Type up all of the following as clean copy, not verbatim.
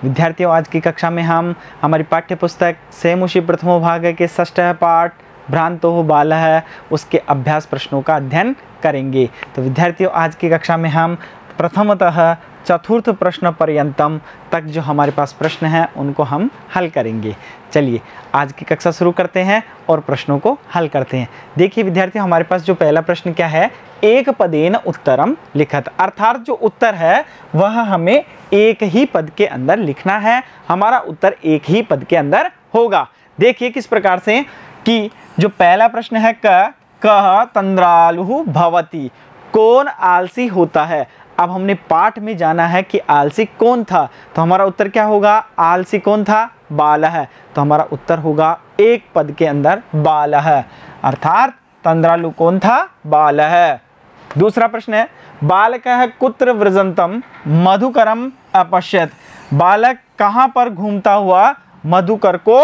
विद्यार्थियों, आज की कक्षा में हम हमारी पाठ्य पुस्तक सेमुषि प्रथमो भाग के षष्ठ पाठ भ्रांतो बालः उसके अभ्यास प्रश्नों का अध्ययन करेंगे। तो विद्यार्थियों, आज की कक्षा में हम प्रथमतः चतुर्थ प्रश्न पर्यंतम तक जो हमारे पास प्रश्न हैं उनको हम हल करेंगे। चलिए आज की कक्षा शुरू करते हैं और प्रश्नों को हल करते हैं। देखिए विद्यार्थियों, हमारे पास जो पहला प्रश्न क्या है, एक पदेन उत्तरम लिखत, अर्थात जो उत्तर है वह हमें एक ही पद के अंदर लिखना है। हमारा उत्तर एक ही पद के अंदर होगा। देखिए किस प्रकार से कि जो पहला प्रश्न है कह तंद्रालु भवति, कौन आलसी होता है। अब हमने पाठ में जाना है कि आलसी कौन था, तो हमारा उत्तर क्या होगा, आलसी कौन था, बालः। तो हमारा उत्तर होगा एक पद के अंदर बालः, अर्थात तंद्रालु कौन था, बालः। दूसरा प्रश्न है बालकः कुत्र व्रजन्तम मधुकरम अपश्यत, बालक कहाँ पर घूमता हुआ मधुकर को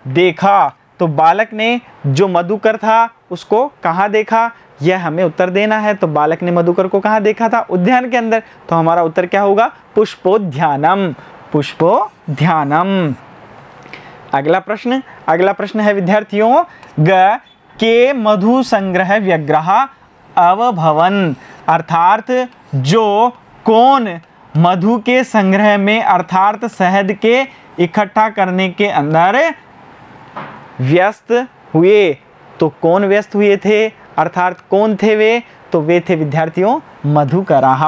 देखा। तो बालक ने जो मधुकर था उसको कहाँ देखा, यह हमें उत्तर देना है। तो बालक ने मधुकर को कहाँ देखा था, उद्यान के अंदर। तो हमारा उत्तर क्या होगा, पुष्पोद्यानम, पुष्पोद्यानम। अगला प्रश्न है विद्यार्थियों, ग के मधु संग्रह व्यग्रह अवभवन, अर्थात जो कौन मधु के संग्रह में अर्थात शहद के इकट्ठा करने के अंदर व्यस्त हुए। तो कौन व्यस्त हुए थे, अर्थात कौन थे वे, तो वे थे विद्यार्थियों मधुकरः।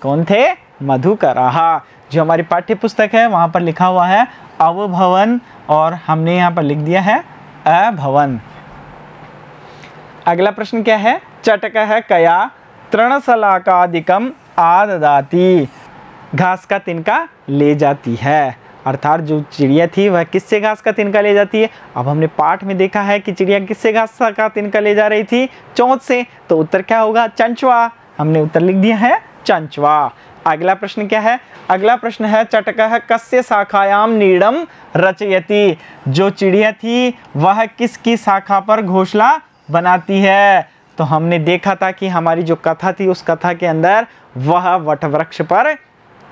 कौन थे, मधुकरः। जो हमारी पाठ्य पुस्तक है वहाँ पर लिखा हुआ है अवभवन और हमने यहाँ पर लिख दिया है अभवन। अगला प्रश्न क्या है, चटकः कया तृणशलाकादिकम आददाति, घास का तिनका ले जाती है। अर्थात जो चिड़िया थी वह किससे घास का तिनका ले जाती है। अब हमने पाठ में देखा है कि चिड़िया किससे घास का तिनका ले जा रही थी, चोंच से। तो उत्तर क्या होगा, चंचवा। हमने उत्तर लिख दिया है चंचवा। अगला प्रश्न क्या है, अगला प्रश्न है चटकः कस्य शाखायाम नीडम रचयति, जो चिड़िया थी वह किसकी शाखा पर घोंसला बनाती है। तो हमने देखा था कि हमारी जो कथा थी उस कथा के अंदर वह वटवृक्ष पर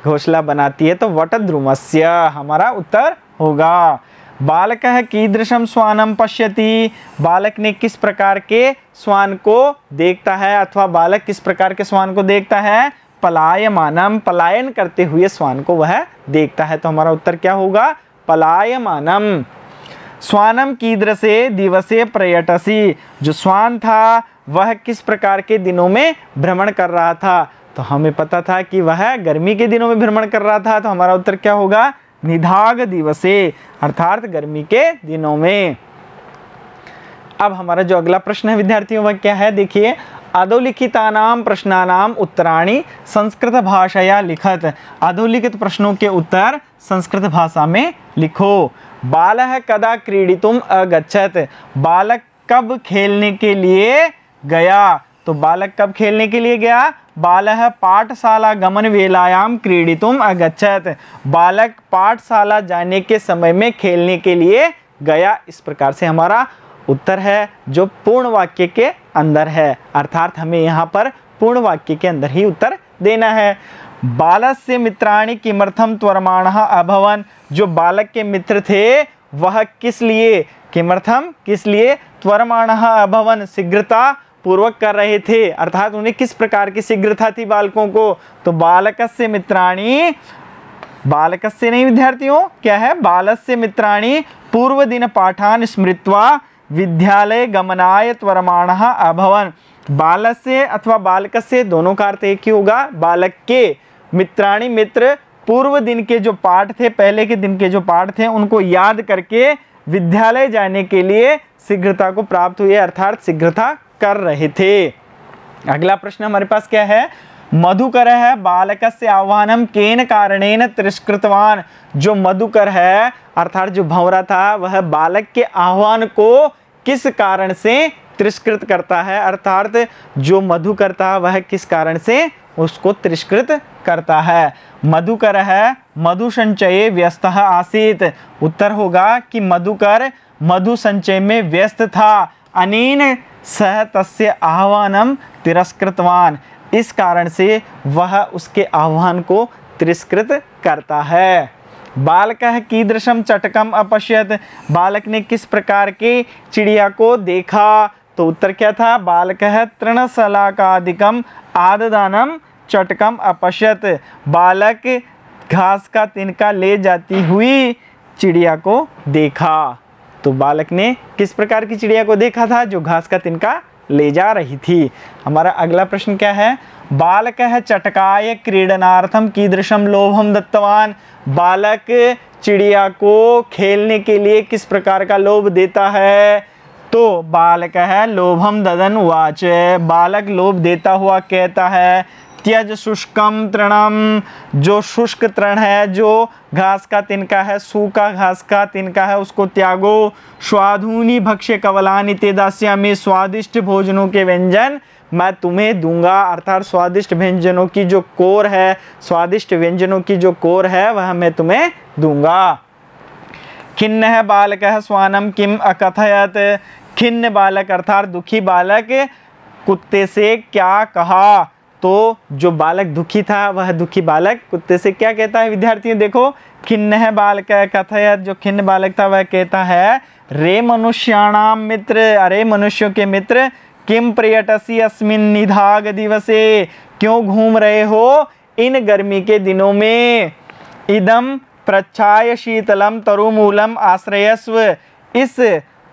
घोंसला बनाती है। तो वटद्रुमस्य हमारा उत्तर होगा। बालकः कीदृशम श्वानम पश्यति, बालक ने किस प्रकार के श्वान को देखता है अथवा बालक किस प्रकार के श्वान को देखता है, पलायमानम, पलायन करते हुए श्वान को वह देखता है। तो हमारा उत्तर क्या होगा, पलायमानम। श्वानम कीदृशे दिवसे प्रयटसि, जो श्वान था वह किस प्रकार के दिनों में भ्रमण कर रहा था। तो हमें पता था कि वह गर्मी के दिनों में भ्रमण कर रहा था। तो हमारा उत्तर क्या होगा, निधाग दिवसे, अर्थात गर्मी के दिनों में। अब हमारा जो अगला प्रश्न है विद्यार्थियों वह क्या है, देखिए अधोलिखितानाम प्रश्नानाम उत्तराणि संस्कृत भाषया लिखत, अधोलिखित प्रश्नों के उत्तर संस्कृत भाषा में लिखो। बालः कदा क्रीडितुम अगच्छत, बालक कब खेलने के लिए गया। तो बालक कब खेलने के लिए गया, बालः पाठशाला गमन वेलायाम क्रीडितुम अगच्छत, बालक पाठशाला जाने के समय में खेलने के लिए गया। इस प्रकार से हमारा उत्तर है जो पूर्ण वाक्य के अंदर है, अर्थात हमें यहाँ पर पूर्ण वाक्य के अंदर ही उत्तर देना है। बालस्य मित्राणि किमर्थम त्वरमाणः अभवन, जो बालक के मित्र थे वह किस लिए, किमर्थम किस लिए, त्वरमाणः अभवन शीघ्रता पूर्वक कर रहे थे, अर्थात उन्हें किस प्रकार की शीघ्रता थी बालकों को। तो बालकस्य मित्राणि, बालकस्य नहीं विद्यार्थियों, क्या है, बालस्य मित्राणि पूर्व दिन पाठान स्मृत्वा विद्यालय गमनाय त्वरमाणः अभवन। बालस्य अथवा बालकस्य दोनों का अर्थ एक ही होगा। बालक के मित्राणि, मित्र पूर्व दिन के जो पाठ थे, पहले के दिन के जो पाठ थे उनको याद करके विद्यालय जाने के लिए शीघ्रता को प्राप्त हुए, अर्थात शीघ्रता कर रहे थे। अगला प्रश्न हमारे पास क्या है, मधुकरः बालकस्य आह्वानम केन कारणेन तिरस्कृतवान, जो मधुकर है अर्थात जो भंवरा था वह बालक के आह्वान को किस कारण से तिरस्कृत करता है, अर्थात जो मधुकर था वह किस कारण से उसको तिरस्कृत करता है। मधुकरः मधु संचये व्यस्तः आसीत्, उत्तर होगा कि मधुकर मधु संचय में व्यस्त था। अनेन सह तस्य आह्वानम तिरस्कृतवान, इस कारण से वह उसके आह्वान को तिरस्कृत करता है। बालकः कीदृशं चटकम अपश्यत, बालक ने किस प्रकार के चिड़िया को देखा। तो उत्तर क्या था, बालकः तृणशलाकादिकम आददानम चटकम अपश्यत, बालक घास का तिनका ले जाती हुई चिड़िया को देखा। तो बालक ने किस प्रकार की चिड़िया को देखा था, जो घास का तिनका ले जा रही थी। हमारा अगला प्रश्न क्या है, बालकः चटकाय क्रीडनार्थम कीदृशम लोभम दत्तवान, बालक चिड़िया को खेलने के लिए किस प्रकार का लोभ देता है। तो बालकः लोभम ददन उवाच, बालक लोभ देता हुआ कहता है, त्यज शुष्कम तृणम, जो शुष्क तृण है, जो घास का तिनका है, सूखा घास का तिनका है, उसको त्यागो। स्वाधूनि भक्ष्य कवलानि ते दास्यामि, स्वादिष्ट भोजनों के व्यंजन मैं तुम्हें दूंगा, अर्थात स्वादिष्ट व्यंजनों की जो कोर है, स्वादिष्ट व्यंजनों की जो कोर है वह मैं तुम्हें दूंगा। खिन्नः बालकः स्वानम किम अकथयत, खिन्न बालक अर्थात दुखी बालक कुत्ते से क्या कहा। तो जो बालक दुखी था वह दुखी बालक कुत्ते से क्या कहता है विद्यार्थियों, देखो खिन्नः बालकः कथयत, जो खिन्न बालक था वह कहता है, रे मनुष्याणाम मित्र, अरे मनुष्यों के मित्र, किम पर्यटसी अस्मिन निधाग दिवसे, क्यों घूम रहे हो इन गर्मी के दिनों में। इदम प्रच्छाय शीतलम तरुमूलम आश्रयस्व, इस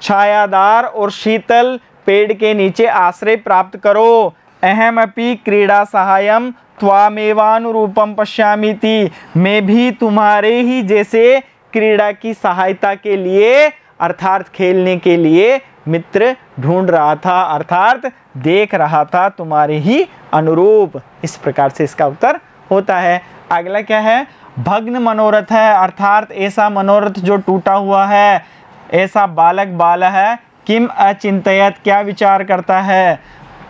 छायादार और शीतल पेड़ के नीचे आश्रय प्राप्त करो। अहमपि क्रीड़ा सहायम त्वामेवानुरूपम पश्यामीति, मैं भी तुम्हारे ही जैसे क्रीड़ा की सहायता के लिए अर्थात खेलने के लिए मित्र ढूंढ रहा था, अर्थात देख रहा था तुम्हारे ही अनुरूप। इस प्रकार से इसका उत्तर होता है। अगला क्या है, भग्न मनोरथ है, अर्थात ऐसा मनोरथ जो टूटा हुआ है, ऐसा बालक बाल है, किम अचिंतयत, क्या विचार करता है।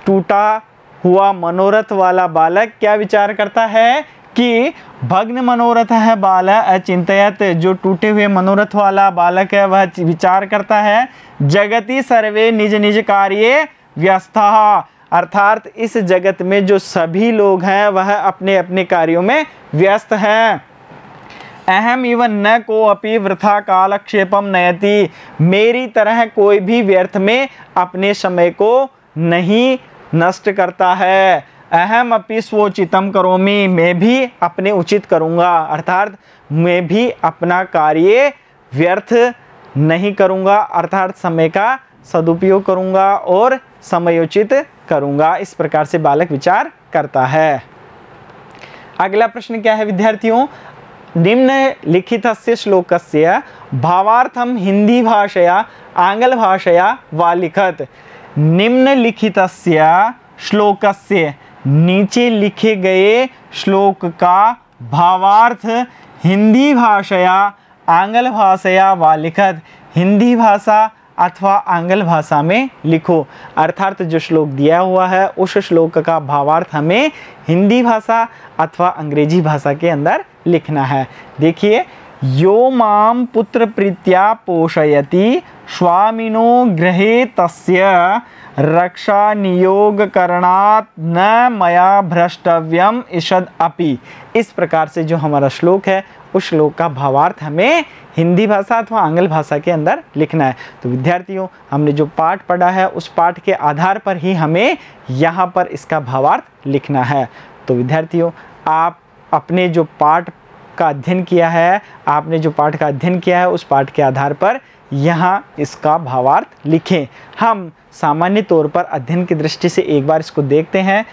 टूटा हुआ मनोरथ वाला बालक क्या विचार करता है कि भग्न मनोरथ है बाल अचिंतयत, जो टूटे हुए मनोरथ वाला बालक है वह विचार करता है, जगति सर्वे निज निज कार्ये व्यस्तः, अर्थात इस जगत में जो सभी लोग हैं वह अपने अपने कार्यों में व्यस्त हैं। अहम इवन न को अपि वृथा कालक्षेपम नयति, मेरी तरह कोई भी व्यर्थ में अपने समय को नहीं नष्ट करता है। अहम अपि स्वोचितम करोमि, मैं भी अपने उचित करूँगा, अर्थात मैं भी अपना कार्य व्यर्थ नहीं करूँगा, अर्थात समय का सदुपयोग करूँगा और समयोचित करूँगा। इस प्रकार से बालक विचार करता है। अगला प्रश्न क्या है विद्यार्थियों, निम्नलिखितस्य श्लोकस्य भावार्थम हिंदी भाषया आंग्ल भाषया वा लिखत। निम्नलिखितस्य श्लोकस्य, नीचे लिखे गए श्लोक का भावार्थ हिंदी भाषया आंग्ल भाषया वा लिखत, हिंदी भाषा अथवा आंग्ल भाषा में लिखो। अर्थात जो श्लोक दिया हुआ है उस श्लोक का भावार्थ हमें हिंदी भाषा अथवा अंग्रेजी भाषा के अंदर लिखना है। देखिए, यो माम पुत्र प्रीत्या पोषयति स्वामिनो गृहे तस्य रक्षा नियोग करणात् न मया भ्रष्टव्यम ईषद अपि। इस प्रकार से जो हमारा श्लोक है उस श्लोक का भावार्थ हमें हिंदी भाषा अथवा आंग्ल भाषा के अंदर लिखना है। तो विद्यार्थियों, हमने जो पाठ पढ़ा है उस पाठ के आधार पर ही हमें यहाँ पर इसका भावार्थ लिखना है। तो विद्यार्थियों, आप अपने जो पाठ का अध्ययन किया है, आपने जो पाठ का अध्ययन किया है उस पाठ के आधार पर यहाँ इसका भावार्थ लिखें। हम सामान्य तौर पर अध्ययन की दृष्टि से एक बार इसको देखते हैं।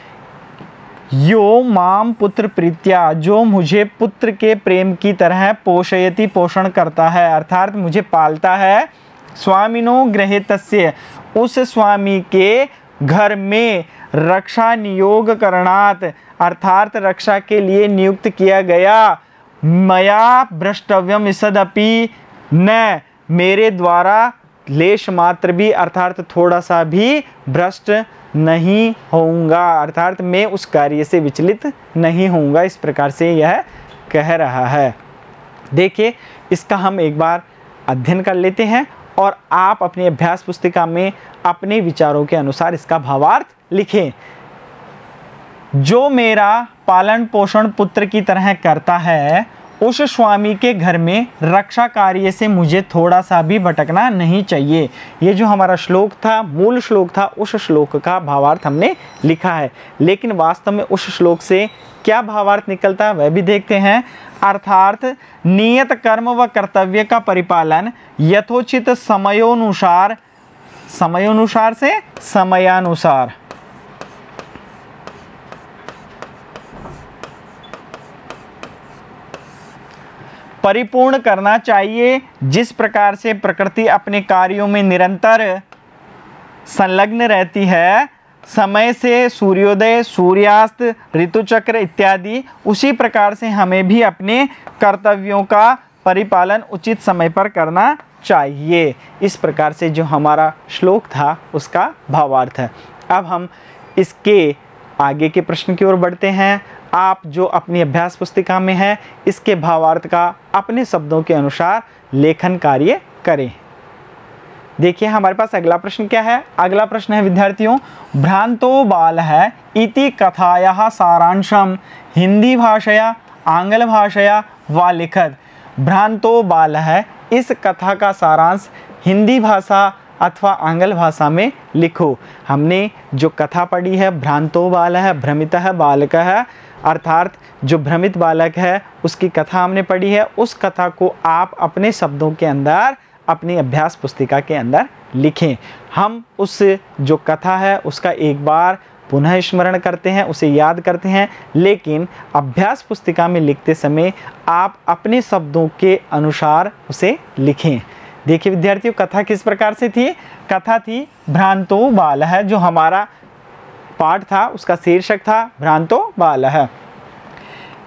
यो माम पुत्र प्रीत्या, जो मुझे पुत्र के प्रेम की तरह पोषयति, पोषण करता है, अर्थात मुझे पालता है। स्वामिनो गृहे तस्य, उस स्वामी के घर में रक्षा नियोग करणात्, अर्थात रक्षा के लिए नियुक्त किया गया। मया भ्रष्टव्यम ईषदपि, न मेरे द्वारा लेश मात्र भी अर्थात थोड़ा सा भी भ्रष्ट नहीं होऊंगा, अर्थात मैं उस कार्य से विचलित नहीं होऊंगा। इस प्रकार से यह कह रहा है। देखिए, इसका हम एक बार अध्ययन कर लेते हैं और आप अपनी अभ्यास पुस्तिका में अपने विचारों के अनुसार इसका भावार्थ लिखें। जो मेरा पालन पोषण पुत्र की तरह करता है उस स्वामी के घर में रक्षा कार्य से मुझे थोड़ा सा भी भटकना नहीं चाहिए। ये जो हमारा श्लोक था, मूल श्लोक था, उस श्लोक का भावार्थ हमने लिखा है, लेकिन वास्तव में उस श्लोक से क्या भावार्थ निकलता है वह भी देखते हैं। अर्थात नियत कर्म व कर्तव्य का परिपालन यथोचित समयोनुसार, समयोनुसार से समयानुसार, परिपूर्ण करना चाहिए। जिस प्रकार से प्रकृति अपने कार्यों में निरंतर संलग्न रहती है, समय से सूर्योदय, सूर्यास्त, ऋतुचक्र इत्यादि, उसी प्रकार से हमें भी अपने कर्तव्यों का परिपालन उचित समय पर करना चाहिए। इस प्रकार से जो हमारा श्लोक था उसका भावार्थ है। अब हम इसके आगे के प्रश्न की ओर बढ़ते हैं। आप जो अपनी अभ्यास पुस्तिका में है इसके भावार्थ का अपने शब्दों के अनुसार लेखन कार्य करें। देखिए हमारे पास अगला प्रश्न क्या है। अगला प्रश्न है विद्यार्थियों, भ्रांतो बालः इति कथायाः सारांशम हिंदी भाषया आंग्ल भाषया वा लिखत। भ्रांतो बालः, इस कथा का सारांश हिंदी भाषा अथवा आंग्ल भाषा में लिखो। हमने जो कथा पढ़ी है, भ्रांतो बालः, भ्रमितः बालकः, अर्थात जो भ्रमित बालक है उसकी कथा हमने पढ़ी है। उस कथा को आप अपने शब्दों के अंदर अपनी अभ्यास पुस्तिका के अंदर लिखें। हम उस जो कथा है उसका एक बार पुनः स्मरण करते हैं, उसे याद करते हैं, लेकिन अभ्यास पुस्तिका में लिखते समय आप अपने शब्दों के अनुसार उसे लिखें। देखिए विद्यार्थियों, कथा किस प्रकार से थी। कथा थी भ्रांतो बालः, जो हमारा पाठ था उसका शीर्षक था भ्रांतो बालः।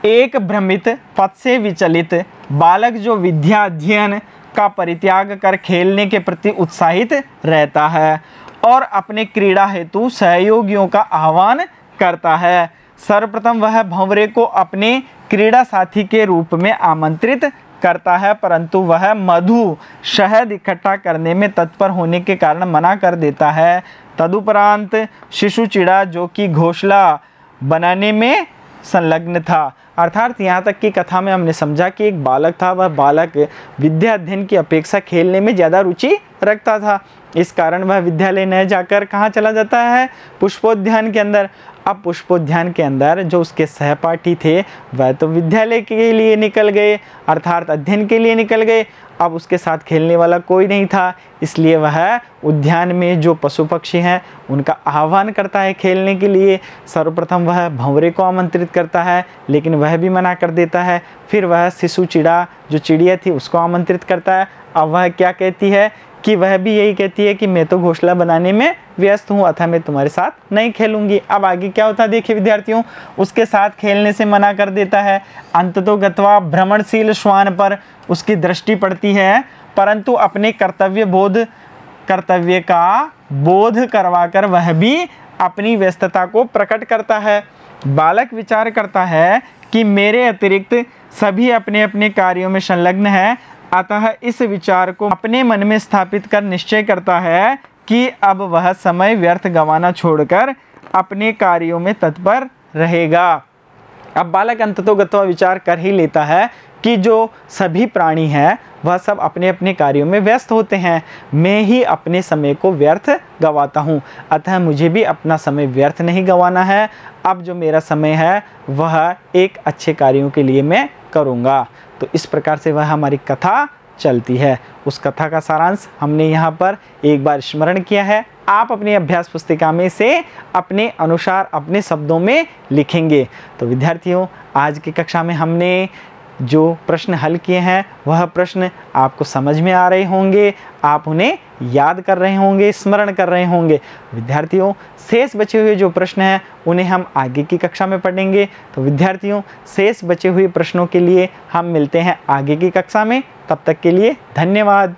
एक भ्रमित, पथ से विचलित बालक जो विद्या अध्ययन का परित्याग कर खेलने के प्रति उत्साहित रहता है और अपने क्रीड़ा हेतु सहयोगियों का आह्वान करता है। सर्वप्रथम वह भंवरे को अपने क्रीड़ा साथी के रूप में आमंत्रित करता है, परंतु वह मधु शहद इकट्ठा करने में तत्पर होने के कारण मना कर देता है। तदुपरांत शिशु चिड़ा जो कि घोंसला बनाने में संलग्न था। अर्थात यहाँ तक की कथा में हमने समझा कि एक बालक था, वह बालक विद्या अध्ययन की अपेक्षा खेलने में ज़्यादा रुचि रखता था। इस कारण वह विद्यालय न जाकर कहाँ चला जाता है, पुष्पोद्यान के अंदर। अब पुष्पोद्यान के अंदर जो उसके सहपाठी थे वह तो विद्यालय के लिए निकल गए, अर्थात अध्ययन के लिए निकल गए। अब उसके साथ खेलने वाला कोई नहीं था, इसलिए वह उद्यान में जो पशु पक्षी हैं उनका आह्वान करता है खेलने के लिए। सर्वप्रथम वह भंवरे को आमंत्रित करता है, लेकिन वह भी मना कर देता है। फिर वह शिशु चिड़ा जो चिड़िया थी उसको आमंत्रित करता है। अब वह क्या कहती है कि वह भी यही कहती है कि मैं तो घोंसला बनाने में व्यस्त हूँ, अतः मैं तुम्हारे साथ नहीं खेलूंगी। अब आगे क्या होता है देखिए विद्यार्थियों, उसके साथ खेलने से मना कर देता है। अंततोगत्वा भ्रमणशील श्वान पर उसकी दृष्टि पड़ती है, परंतु अपने कर्तव्य का बोध करवाकर वह भी अपनी व्यस्तता को प्रकट करता है। बालक विचार करता है कि मेरे अतिरिक्त सभी अपने अपने कार्यों में संलग्न हैं, अतः इस विचार को अपने मन में स्थापित कर निश्चय करता है कि अब वह समय व्यर्थ गंवाना छोड़कर अपने कार्यों में तत्पर रहेगा। अब बालक अंततोगत्वा विचार कर ही लेता है कि जो सभी प्राणी हैं वह सब अपने अपने कार्यों में व्यस्त होते हैं, मैं ही अपने समय को व्यर्थ गंवाता हूँ, अतः मुझे भी अपना समय व्यर्थ नहीं गंवाना है। अब जो मेरा समय है वह एक अच्छे कार्यों के लिए मैं करूँगा। तो इस प्रकार से वह हमारी कथा चलती है। उस कथा का सारांश हमने यहाँ पर एक बार स्मरण किया है। आप अपनी अभ्यास पुस्तिका में से अपने अनुसार अपने शब्दों में लिखेंगे। तो विद्यार्थियों, आज की कक्षा में हमने जो प्रश्न हल किए हैं वह प्रश्न आपको समझ में आ रहे होंगे, आप उन्हें याद कर रहे होंगे, स्मरण कर रहे होंगे। विद्यार्थियों, शेष बचे हुए जो प्रश्न हैं उन्हें हम आगे की कक्षा में पढ़ेंगे। तो विद्यार्थियों, शेष बचे हुए प्रश्नों के लिए हम मिलते हैं आगे की कक्षा में। तब तक के लिए धन्यवाद।